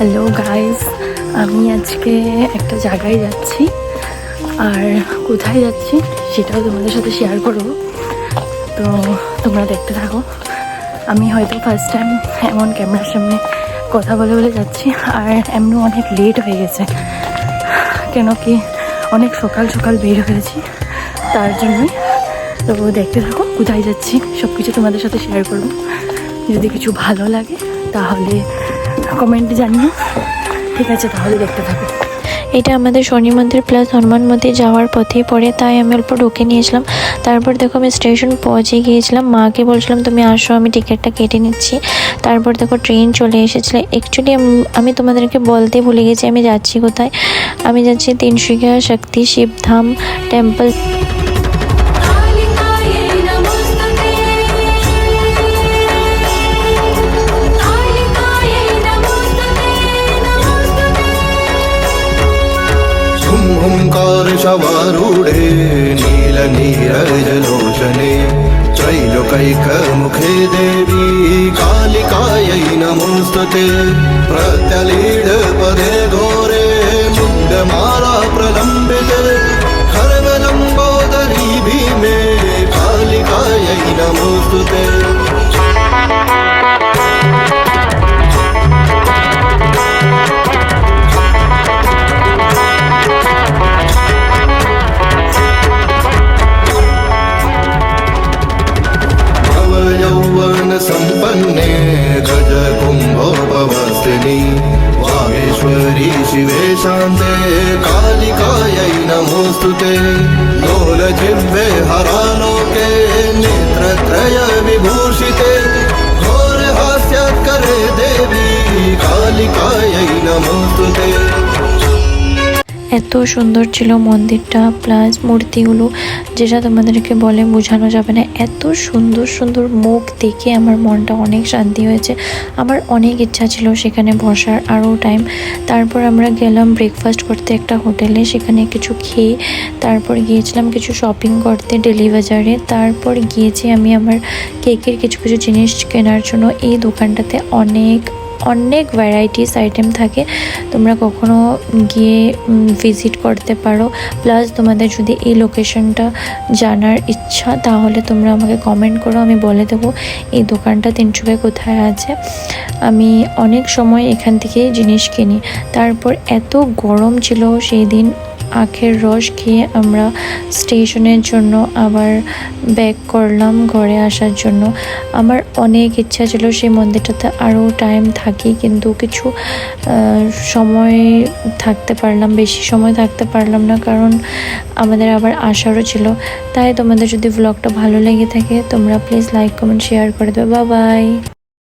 Hello guys, আমি আজকে একটা জায়গায় যাচ্ছি, আর কোথায় যাচ্ছি সেটাও তোমাদের সাথে শেয়ার করব। তো তোমরা দেখতে থাকো। আমি হয়তো ফার্স্ট টাইম এমন ক্যামেরার সামনে কথা বলে বলে যাচ্ছি, আর এমনি অনেক লেট হয়ে গেছে, কেন কি অনেক সকাল সকাল বের হয়েছি, তার জন্যই। তো দেখতে থাকো কোথায় যাচ্ছি, সব কিছু তোমাদের সাথে শেয়ার করব। যদি কিছু ভালো লাগে তাহলে কমেন্টে জানিও। ঠিক আছে, তাহলে দেখতে থাকো। এটা আমাদের শনি মন্দির প্লাস হনুমান মন্দির যাওয়ার পথেই পড়ে, তাই আমি অল্প ঢুকে নিয়েছিলাম। তারপর দেখো আমি স্টেশন পৌঁছে গিয়েছিলাম, মাকে বলছিলাম তুমি আসো, আমি টিকিটটা কেটে নিচ্ছি। তারপর দেখো ট্রেন চলে এসেছিলো। অ্যাকচুয়ালি আমি তোমাদেরকে বলতে ভুলে গেছি আমি যাচ্ছি কোথায়। আমি যাচ্ছি তিনসুকিয়া শক্তি শিবধাম টেম্পল। ओंकार शवारूढे नीलनीरजलोचने त्रैलोकैकमुखे देवी कालिकायै नमोस्तुते। प्रत्यलीढपदे घोरे मुण्डमाला प्रलम्बिते खर्वलम्बोदरी भीमे कालिकायै नमोस्तुते। संपन्ने गज कुम्भोपवस्तिनि वागेश्वरी शिवे शान्ते कालिकायै नमोस्तुते। लोलजिह्वे हरालोके नेत्रत्रय विभूषिते घोरहास्यकरे देवी कालिकायै नमोस्तुते। এত সুন্দর ছিল মন্দিরটা প্লাস মূর্তিগুলো, যেটা তোমাদেরকে বলে বোঝানো যাবে না। এত সুন্দর সুন্দর মুখ দেখে আমার মনটা অনেক শান্তি হয়েছে। আমার অনেক ইচ্ছা ছিল সেখানে বসার আরও টাইম। তারপর আমরা গেলাম ব্রেকফাস্ট করতে একটা হোটেলে, সেখানে কিছু খেয়ে তারপর গিয়েছিলাম কিছু শপিং করতে ডেলি বাজারে। তারপর গিয়েছি আমি আমার কেকের কিছু কিছু জিনিস কেনার জন্য। এই দোকানটাতে অনেক ভ্যারাইটিস আইটেম থাকে, তোমরা কখনো গিয়ে ভিজিট করতে পারো। প্লাস তোমাদের যদি এই লোকেশনটা জানার ইচ্ছা তাহলে তোমরা আমাকে কমেন্ট করো, আমি বলে দেবো এই দোকানটা তিনসুকিয়ায় কোথায় আছে। আমি অনেক সময় এখান থেকে জিনিস কিনি। তারপর এত গরম ছিল সেই দিন, আখের রস খেয়ে আমরা স্টেশনের জন্য আবার ব্যাক করলাম ঘরে আসার জন্য। আমার অনেক ইচ্ছা ছিল সেই মন্দিরটাতে আরও টাইম থাকি, কিন্তু কিছু সময় থাকতে পারলাম, বেশি সময় থাকতে পারলাম না, কারণ আমাদের আবার আসারও ছিল। তাই তোমাদের যদি ব্লগটা ভালো লেগে থাকে তোমরা প্লিজ লাইক কমেন্ট শেয়ার করে দেবে। Bye bye.